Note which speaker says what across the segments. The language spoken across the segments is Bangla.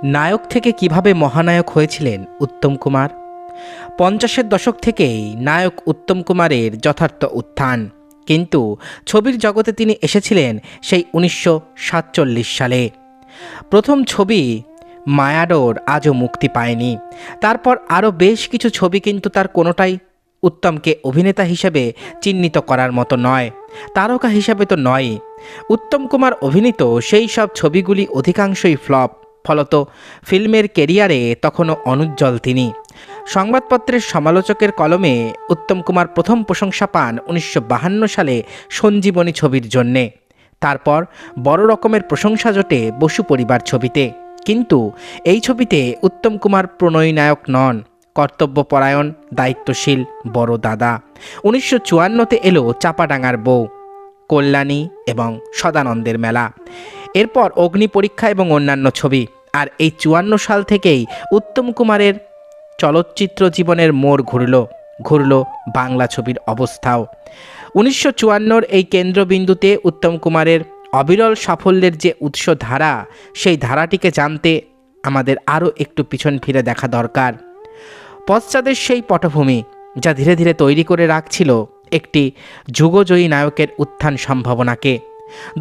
Speaker 1: নায়ক থেকে কিভাবে মহানায়ক হয়েছিলেন উত্তম কুমার? 50-এর দশক থেকেই নায়ক উত্তম কুমারের যথার্থ উত্থান, কিন্তু ছবির জগতে তিনি এসেছিলেন সেই 1947 সালে। প্রথম ছবি মায়াডোর আজও মুক্তি পায়নি। তারপর আরও বেশ কিছু ছবি, কিন্তু তার কোনোটাই উত্তমকে অভিনেতা হিসেবে চিহ্নিত করার মতো নয়, তারকা হিসাবে তো নয়। উত্তম কুমার অভিনীত সেই সব ছবিগুলি অধিকাংশই ফ্লপ, ফলত ফিল্মের কেরিয়ারে তখনও অনুজ্জ্বল তিনি। সংবাদপত্রের সমালোচকের কলমে উত্তম কুমার প্রথম প্রশংসা পান 1952 সালে সঞ্জীবনী ছবির জন্যে। তারপর বড় রকমের প্রশংসা জোটে বসু পরিবার ছবিতে, কিন্তু এই ছবিতে উত্তম কুমার প্রণয়ী নায়ক নন, কর্তব্যপরায়ণ দায়িত্বশীল বড় দাদা। 1954তে এলো চাপাডাঙ্গার বউ, কল্যাণী এবং সদানন্দের মেলা। এরপর অগ্নি পরীক্ষা এবং অন্যান্য ছবি। আর এই 54 সাল থেকেই উত্তম কুমারের চলচ্চিত্র জীবনের মোড় ঘুরল বাংলা ছবির অবস্থাও। 1954 এই কেন্দ্রবিন্দুতে উত্তম কুমারের অবিরল সাফল্যের যে উৎস ধারা, সেই ধারাটিকে জানতে আমাদের আরও একটু পিছন ফিরে দেখা দরকার। পশ্চাদের সেই পটভূমি যা ধীরে ধীরে তৈরি করে রাখছিল একটি যুগজয়ী নায়কের উত্থান সম্ভাবনাকে,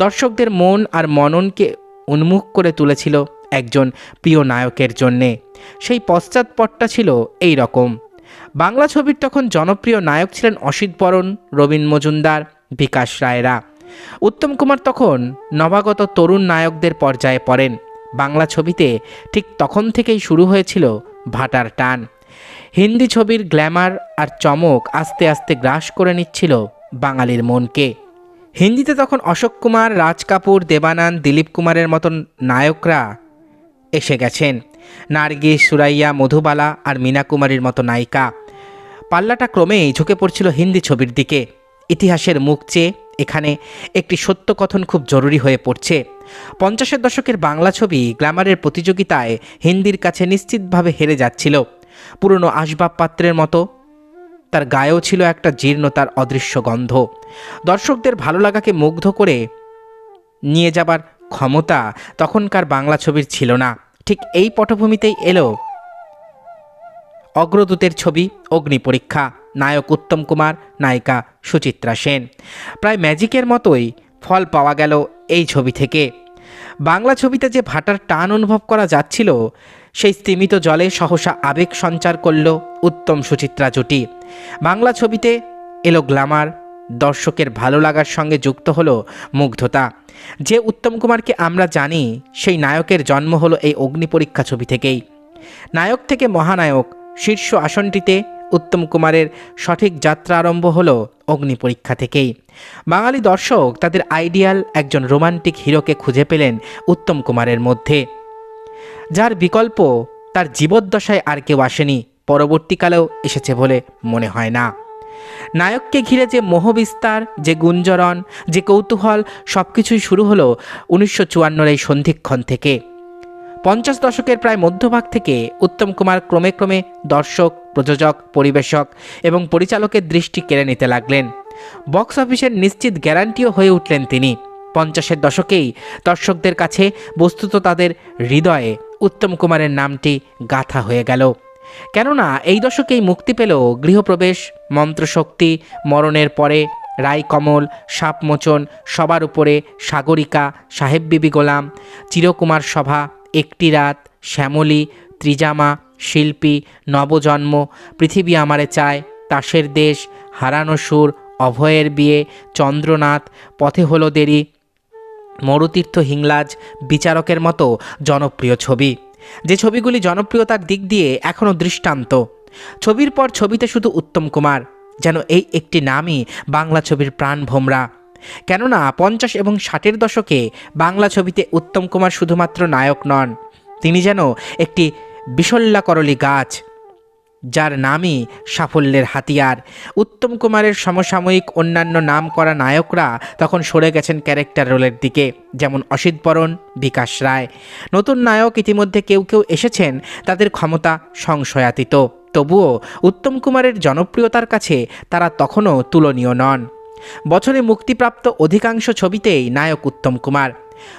Speaker 1: দর্শকদের মন আর মননকে উন্মুখ করে তুলেছিল একজন প্রিয় নায়কের জন্যে। সেই পশ্চাৎপটটা ছিল এই রকম। বাংলা ছবির তখন জনপ্রিয় নায়ক ছিলেন অসিত বরণ, রবীন মজুমদার, বিকাশ রায়রা। উত্তম কুমার তখন নবাগত তরুণ নায়কদের পর্যায়ে পড়েন। বাংলা ছবিতে ঠিক তখন থেকেই শুরু হয়েছিল ভাটার টান। হিন্দি ছবির গ্ল্যামার আর চমক আস্তে আস্তে গ্রাস করে নিচ্ছিল বাঙালির মনকে। হিন্দিতে তখন অশোক কুমার, রাজ কাপুর, দেবানন্দ, দিলীপ কুমারের মতন নায়করা এসে গেছেন। নার্গিস, সুরাইয়া, মধুবালা আর মীনা কুমারীর মতো নায়িকা। পাল্লাটা ক্রমেই ঝুঁকে পড়ছিল হিন্দি ছবির দিকে। ইতিহাসের মুখ চেয়ে এখানে একটি সত্য কথন খুব জরুরি হয়ে পড়ছে। 50-এর দশকের বাংলা ছবি গ্ল্যামারের প্রতিযোগিতায় হিন্দির কাছে নিশ্চিতভাবে হেরে যাচ্ছিল। পুরনো আসবাবপত্রের মতো তার গায়েও ছিল একটা জীর্ণতার অদৃশ্য গন্ধ। দর্শকদের ভালো লাগাকে মুগ্ধ করে নিয়ে যাবার ক্ষমতা তখনকার বাংলা ছবির ছিল না। ঠিক এই পটভূমিতেই এলো অগ্রদূতের ছবি অগ্নি পরীক্ষা। নায়ক উত্তম কুমার, নায়িকা সুচিত্রা সেন। প্রায় ম্যাজিকের মতোই ফল পাওয়া গেল এই ছবি থেকে। বাংলা ছবিতে যে ভাটার টান অনুভব করা যাচ্ছিল, সেই স্তিমিত জলে সহসা আবেগ সঞ্চার করল উত্তম সুচিত্রা জুটি। বাংলা ছবিতে এলো গ্ল্যামার, দর্শকের ভালো লাগার সঙ্গে যুক্ত হলো মুগ্ধতা। যে উত্তম কুমারকে আমরা জানি, সেই নায়কের জন্ম হলো এই অগ্নি পরীক্ষা ছবি থেকেই। নায়ক থেকে মহানায়ক শীর্ষ আসনটিতে উত্তম কুমারের সঠিক যাত্রা আরম্ভ হলো অগ্নি পরীক্ষা থেকেই। বাঙালি দর্শক তাদের আইডিয়াল একজন রোমান্টিক হিরোকে খুঁজে পেলেন উত্তম কুমারের মধ্যে, যার বিকল্প তার জীবদ্দশায় আর কেউ আসেনি, পরবর্তীকালেও এসেছে বলে মনে হয় না। নায়ককে ঘিরে যে মোহবিস্তার, যে গুঞ্জরণ, যে কৌতূহল, সব কিছুই শুরু হলো 1954 এই সন্ধিক্ষণ থেকে। 50 দশকের প্রায় মধ্যভাগ থেকে উত্তম কুমার ক্রমে ক্রমে দর্শক, প্রযোজক, পরিবেশক এবং পরিচালকের দৃষ্টি কেড়ে নিতে লাগলেন। বক্স অফিসের নিশ্চিত গ্যারান্টিও হয়ে উঠলেন তিনি। 50-এর দশকেই দর্শকদের কাছে, বস্তুত তাদের হৃদয়ে, উত্তম কুমারের নামটি গাঁথা হয়ে গেল। কেননা এই দশকেই মুক্তি পেল গৃহপ্রবেশ, মন্ত্রশক্তি, মরণের পরে, রায়কমল, সাপমোচন, সবার উপরে, সাগরিকা, সাহেব বিবি গোলাম, চিরকুমার সভা, একটি রাত, শ্যামলী, ত্রিজামা, শিল্পী, নবজন্ম, পৃথিবী আমারে চায়, তাসের দেশ, হারানো সুর, অভয়ের বিয়ে, চন্দ্রনাথ, পথে হলো দেরি, মরুতীর্থ হিংলাজ, বিচারকের মতো জনপ্রিয় ছবি। যে ছবিগুলি জনপ্রিয়তার দিক দিয়ে এখনও দৃষ্টান্ত। ছবির পর ছবিতে শুধু উত্তম কুমার, যেন এই একটি নামই বাংলা ছবির প্রাণভোমরা। কেননা 50 এবং 60-এর দশকে বাংলা ছবিতে উত্তম কুমার শুধুমাত্র নায়ক নন, তিনি যেন একটি বিশল্যাকরলী গাছ, যার নামই সাফল্যের হাতিয়ার। উত্তম কুমারের সমসাময়িক অন্যান্য নাম করা নায়করা তখন সরে গেছেন ক্যারেক্টার রোলের দিকে, যেমন অসিত বরণ, বিকাশ রায়। নতুন নায়ক ইতিমধ্যে কেউ কেউ এসেছেন, তাদের ক্ষমতা সংশয়াতীত। তবুও উত্তম কুমারের জনপ্রিয়তার কাছে তারা তখনও তুলনীয় নন। বছরে মুক্তিপ্রাপ্ত অধিকাংশ ছবিতেই নায়ক উত্তম কুমার।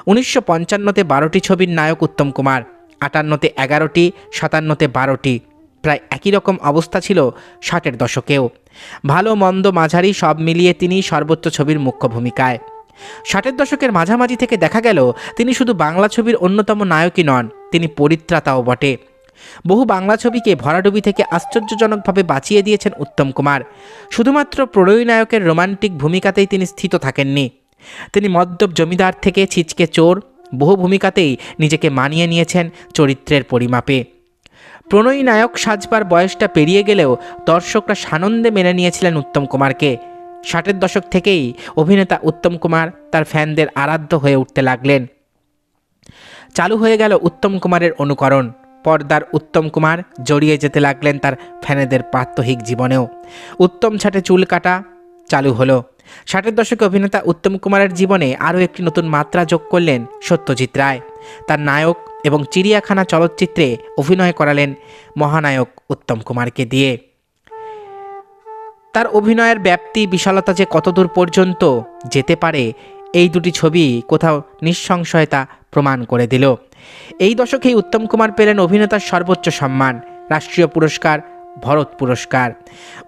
Speaker 1: 1955-তে 12টি ছবির নায়ক উত্তম কুমার। 58-তে 11টি, 57-তে 12টি। প্রায় একই রকম অবস্থা ছিল 60-এর দশকেও। ভালো মন্দ মাঝারি সব মিলিয়ে তিনি সর্বোচ্চ ছবির মুখ্য ভূমিকায়। 60-এর দশকের মাঝামাঝি থেকে দেখা গেল তিনি শুধু বাংলা ছবির অন্যতম নায়কই নন, তিনি পরিত্রাতাও বটে। বহু বাংলা ছবিকে ভরাডুবি থেকে আশ্চর্যজনকভাবে বাঁচিয়ে দিয়েছেন উত্তম কুমার। শুধুমাত্র প্রণয়ী নায়কের রোমান্টিক ভূমিকাতেই তিনি স্থিত থাকেননি। তিনি মদ্যপ জমিদার থেকে ছিচকে চোর, বহু ভূমিকাতেই নিজেকে মানিয়ে নিয়েছেন চরিত্রের পরিমাপে। প্রণয়ী নায়ক সাজবার বয়সটা পেরিয়ে গেলেও দর্শকরা সানন্দে মেনে নিয়েছিলেন উত্তম কুমারকে। 60-এর দশক থেকেই অভিনেতা উত্তম কুমার তার ফ্যানদের আরাধ্য হয়ে উঠতে লাগলেন। চালু হয়ে গেল উত্তম কুমারের অনুকরণ। পর্দার উত্তম কুমার জড়িয়ে যেতে লাগলেন তার ফ্যানেদের প্রাত্যহিক জীবনেও। উত্তম ছাটে চুল কাটা চালু হলো। 60-এর দশকে অভিনেতা উত্তম কুমারের জীবনে আরও একটি নতুন মাত্রা যোগ করলেন সত্যজিৎ রায়। তার নায়ক এবং চিড়িয়াখানা চলচ্চিত্রে অভিনয় করালেন মহানায়ক উত্তম কুমারকে দিয়ে। তার অভিনয়ের ব্যাপ্তি বিশালতা যে কতদূর পর্যন্ত যেতে পারে, এই দুটি ছবি কোথাও নিঃসংশয়তা প্রমাণ করে দিল। এই দশকেই উত্তম কুমার পেলেন অভিনেতার সর্বোচ্চ সম্মান, রাষ্ট্রীয় পুরস্কার ভরত পুরস্কার।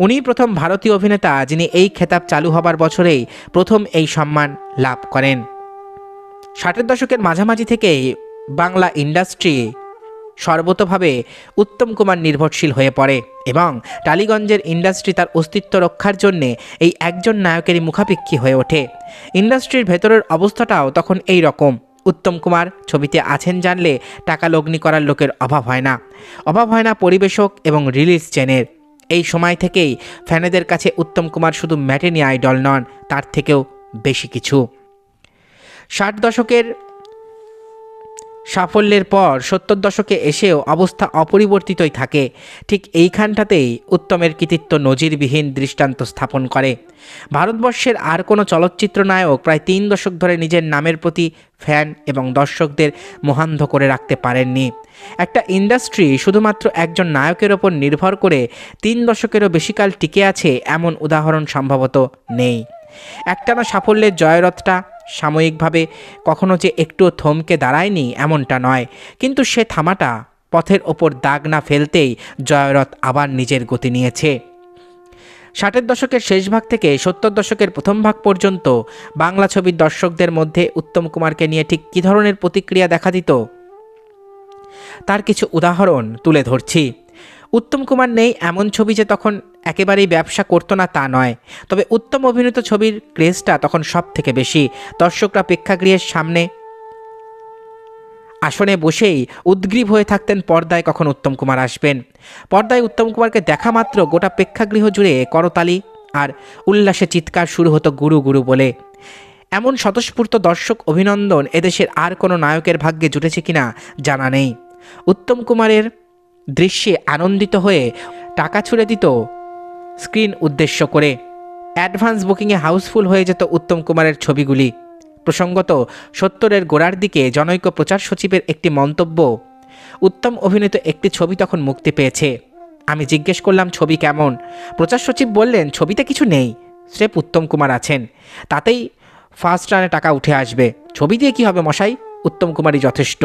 Speaker 1: উনিই প্রথম ভারতীয় অভিনেতা যিনি এই খেতাব চালু হবার বছরেই প্রথম এই সম্মান লাভ করেন। 60-এর দশকের মাঝামাঝি থেকেই বাংলা ইন্ডাস্ট্রি সর্বতোভাবে উত্তম কুমার নির্ভরশীল হয়ে পড়ে এবং টালিগঞ্জের ইন্ডাস্ট্রি তার অস্তিত্ব রক্ষার জন্যে এই একজন নায়কেরই মুখাপেক্ষী হয়ে ওঠে। ইন্ডাস্ট্রির ভেতরের অবস্থাটাও তখন এই রকম। উত্তম কুমার ছবিতে আছেন জানলে টাকা লগ্নি করার লোকের অভাব হয় না পরিবেশক এবং রিলিজ চেনের। এই সময় থেকেই ফ্যানেদের কাছে উত্তম কুমার শুধু ম্যাটেনি আইডল নন, তার থেকেও বেশি কিছু। 60 দশকের সাফল্যের পর 70 দশকে এসেও অবস্থা অপরিবর্তিতই থাকে। ঠিক এইখানটাতেই উত্তমের কৃতিত্ব নজিরবিহীন দৃষ্টান্ত স্থাপন করে। ভারতবর্ষের আর কোনো চলচ্চিত্র নায়ক প্রায় 3 দশক ধরে নিজের নামের প্রতি ফ্যান এবং দর্শকদের মোহান্ধ করে রাখতে পারেননি। একটা ইন্ডাস্ট্রি শুধুমাত্র একজন নায়কের ওপর নির্ভর করে 3 দশকেরও বেশিকাল টিকে আছে এমন উদাহরণ সম্ভবত নেই। একটানা সাফল্যের জয়রথটা সাময়িকভাবে কখনো যে একটুও থমকে দাঁড়ায়নি এমনটা নয়, কিন্তু সে থামাটা পথের ওপর দাগ না ফেলতেই জয়রথ আবার নিজের গতি নিয়েছে। 60-এর দশকের শেষ ভাগ থেকে 70 দশকের প্রথম ভাগ পর্যন্ত বাংলা ছবির দর্শকদের মধ্যে উত্তম কুমারকে নিয়ে ঠিক কী ধরনের প্রতিক্রিয়া দেখা দিত তার কিছু উদাহরণ তুলে ধরছি। উত্তম কুমার নেই এমন ছবি যে তখন একেবারেই ব্যবসা করতো না তা নয়, তবে উত্তম অভিনীত ছবির ক্রেজটা তখন সব থেকে বেশি। দর্শকরা প্রেক্ষাগৃহের সামনে আসনে বসেই উদ্গ্রীব হয়ে থাকতেন পর্দায় কখন উত্তম কুমার আসবেন। পর্দায় উত্তম কুমারকে দেখা মাত্র গোটা প্রেক্ষাগৃহ জুড়ে করতালি আর উল্লাসে চিৎকার শুরু হতো গুরু গুরু বলে। এমন স্বতঃস্ফূর্ত দর্শক অভিনন্দন এদেশের আর কোনো নায়কের ভাগ্যে জুটেছে কিনা জানা নেই। উত্তম কুমারের দৃশ্যে আনন্দিত হয়ে টাকা ছুড়ে দিত স্ক্রিন উদ্দেশ্য করে। অ্যাডভান্স বুকিংয়ে হাউসফুল হয়ে যেত উত্তম কুমারের ছবিগুলি। প্রসঙ্গত 70-এর গোড়ার দিকে জনৈক প্রচার সচিবের একটি মন্তব্য, উত্তম অভিনীত একটি ছবি তখন মুক্তি পেয়েছে। আমি জিজ্ঞেস করলাম ছবি কেমন? প্রচার সচিব বললেন ছবিতে কিছু নেই, স্রেফ উত্তম কুমার আছেন, তাতেই ফার্স্ট রানে টাকা উঠে আসবে, ছবি দিয়ে কী হবে মশাই, উত্তম কুমারই যথেষ্ট।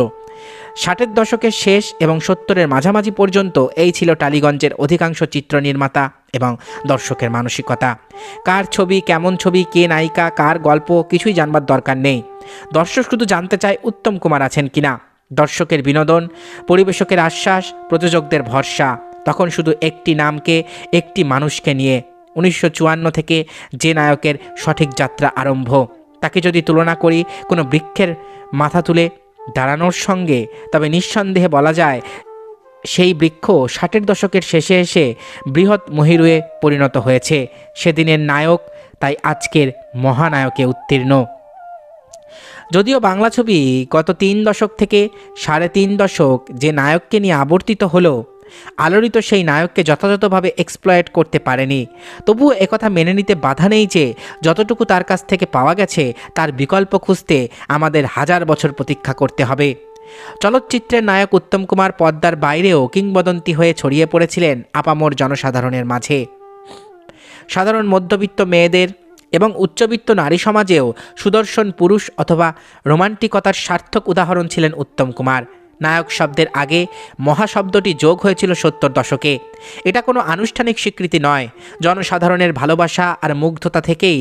Speaker 1: 60-এর দশকের শেষ এবং 70-এর মাঝামাঝি পর্যন্ত এই ছিল টালিগঞ্জের অধিকাংশ চিত্র নির্মাতা এবং দর্শকের মানসিকতা। কার ছবি, কেমন ছবি, কে নায়িকা, কার গল্প কিছুই জানবার দরকার নেই। দর্শক শুধু জানতে চায় উত্তম কুমার আছেন কিনা। দর্শকের বিনোদন, পরিবেশকের আশ্বাস, প্রযোজকদের ভরসা তখন শুধু একটি নামকে, একটি মানুষকে নিয়ে। 1954 থেকে যে নায়কের সঠিক যাত্রা আরম্ভ, তাকে যদি তুলনা করি কোনো বৃক্ষের মাথা তুলে দাঁড়ানোর সঙ্গে, তবে নিঃসন্দেহে বলা যায় সেই বৃক্ষ 60-এর দশকের শেষে এসে বৃহৎ মহিরুহে পরিণত হয়েছে। সেদিনের নায়ক তাই আজকের মহানায়কে উত্তীর্ণ। যদিও বাংলা ছবি গত 3 দশক থেকে 3.5 দশক যে নায়ককে নিয়ে আবর্তিত হলো, আলোড়িত সেই নায়ককে যথাযথভাবে এক্সপ্লয়েট করতে পারেনি, তবুও একথা মেনে নিতে বাধা নেই যে যতটুকু তার কাছ থেকে পাওয়া গেছে তার বিকল্প খুঁজতে আমাদের 1000 বছর প্রতীক্ষা করতে হবে। চলচ্চিত্রের নায়ক উত্তম কুমার পর্দার বাইরেও কিংবদন্তি হয়ে ছড়িয়ে পড়েছিলেন আপামর জনসাধারণের মাঝে। সাধারণ মধ্যবিত্ত মেয়েদের এবং উচ্চবিত্ত নারী সমাজেও সুদর্শন পুরুষ অথবা রোমান্টিকতার সার্থক উদাহরণ ছিলেন উত্তম কুমার। নায়ক শব্দের আগে মহা শব্দটি যোগ হয়েছিল 70 দশকে। এটা কোনো আনুষ্ঠানিক স্বীকৃতি নয়, জনসাধারণের ভালোবাসা আর মুগ্ধতা থেকেই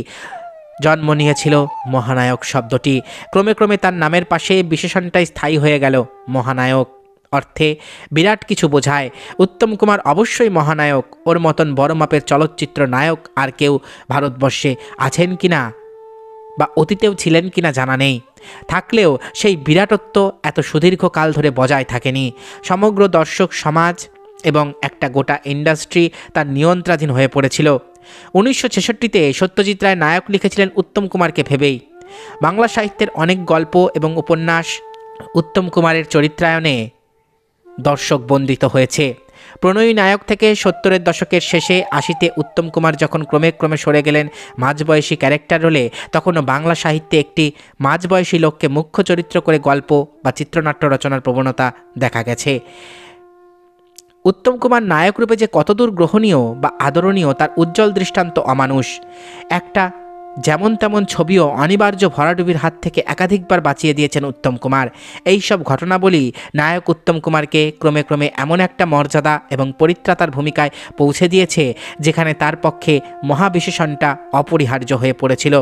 Speaker 1: জন্ম নিয়েছিল মহানায়ক শব্দটি। ক্রমে ক্রমে তার নামের পাশে বিশেষণটাই স্থায়ী হয়ে গেল মহানায়ক। অর্থে বিরাট কিছু বোঝায়। উত্তম কুমার অবশ্যই মহানায়ক। ওর মতন বড় মাপের চলচ্চিত্র নায়ক আর কেউ ভারতবর্ষে আছেন কিনা বা অতীতেও ছিলেন কিনা জানা নেই। থাকলেও সেই বিরাটত্ব এত সুদীর্ঘ কাল ধরে বজায় থাকেনি। সমগ্র দর্শক সমাজ এবং একটা গোটা ইন্ডাস্ট্রি তার নিয়ন্ত্রণাধীন হয়ে পড়েছিল। 1966-তে সত্যজিৎ রায় নায়ক লিখেছিলেন উত্তম কুমারকে ভেবেই। বাংলা সাহিত্যের অনেক গল্প এবং উপন্যাস উত্তম কুমারের চরিত্রায়নে দর্শক বন্দিত হয়েছে। প্রণয়ী নায়ক থেকে 70-এর দশকের শেষে 80-তে উত্তম কুমার যখন ক্রমে ক্রমে সরে গেলেন মাঝবয়সী ক্যারেক্টার রোলে, তখনও বাংলা সাহিত্যে একটি মাঝবয়সী লোককে মুখ্য চরিত্র করে গল্প বা চিত্রনাট্য রচনার প্রবণতা দেখা গেছে। উত্তম কুমার নায়ক রূপে যে কতদূর গ্রহণীয় বা আদরণীয় তার উজ্জ্বল দৃষ্টান্ত অমানুষ। একটা যেমন তেমন ছবিও অনিবার্য ভরাডুবির হাত থেকে একাধিকবার বাঁচিয়ে দিয়েছেন উত্তম কুমার। এই সব ঘটনাবলী নায়ক উত্তম কুমারকে ক্রমে ক্রমে এমন একটা মর্যাদা এবং পরিত্রাতার ভূমিকায় পৌঁছে দিয়েছে যেখানে তার পক্ষে মহাবিশেষণটা অপরিহার্য হয়ে পড়েছিল।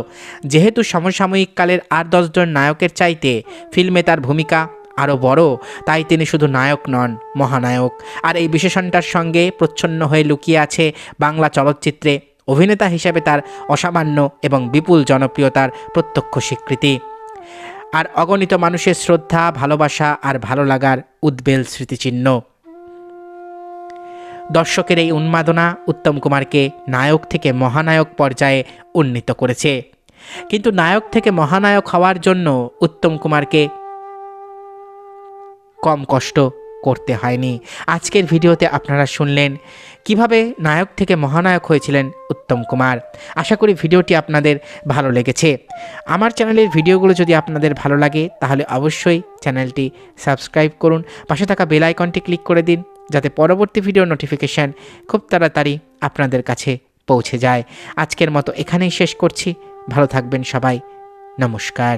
Speaker 1: যেহেতু সমসাময়িক কালের আর 10 জন নায়কের চাইতে ফিল্মে তার ভূমিকা আরও বড়, তাই তিনি শুধু নায়ক নন, মহানায়ক। আর এই বিশেষণটার সঙ্গে প্রচ্ছন্ন হয়ে লুকিয়ে আছে বাংলা চলচ্চিত্রে অভিনেতা হিসেবে তার অসামান্য এবং বিপুল জনপ্রিয়তার প্রত্যক্ষ স্বীকৃতি, আর অগণিত মানুষের শ্রদ্ধা, ভালোবাসা আর ভালো লাগার উদ্বেল স্মৃতিচিহ্ন। দর্শকের এই উন্মাদনা উত্তম কুমারকে নায়ক থেকে মহানায়ক পর্যায়ে উন্নীত করেছে। কিন্তু নায়ক থেকে মহানায়ক হওয়ার জন্য উত্তম কুমারকে কম কষ্ট করতে হয়নি। আজকের ভিডিওতে আপনারা শুনলেন কিভাবে নায়ক থেকে মহানায়ক হয়েছিলেন উত্তম কুমার। আশা করি ভিডিওটি আপনাদের ভালো লেগেছে। আমার চ্যানেলের ভিডিওগুলো যদি আপনাদের ভালো লাগে তাহলে অবশ্যই চ্যানেলটি সাবস্ক্রাইব করুন, পাশে থাকা বেল আইকনটি ক্লিক করে দিন যাতে পরবর্তী ভিডিও নোটিফিকেশান খুব তাড়াতাড়ি আপনাদের কাছে পৌঁছে যায়। আজকের মতো এখানেই শেষ করছি। ভালো থাকবেন সবাই। নমস্কার।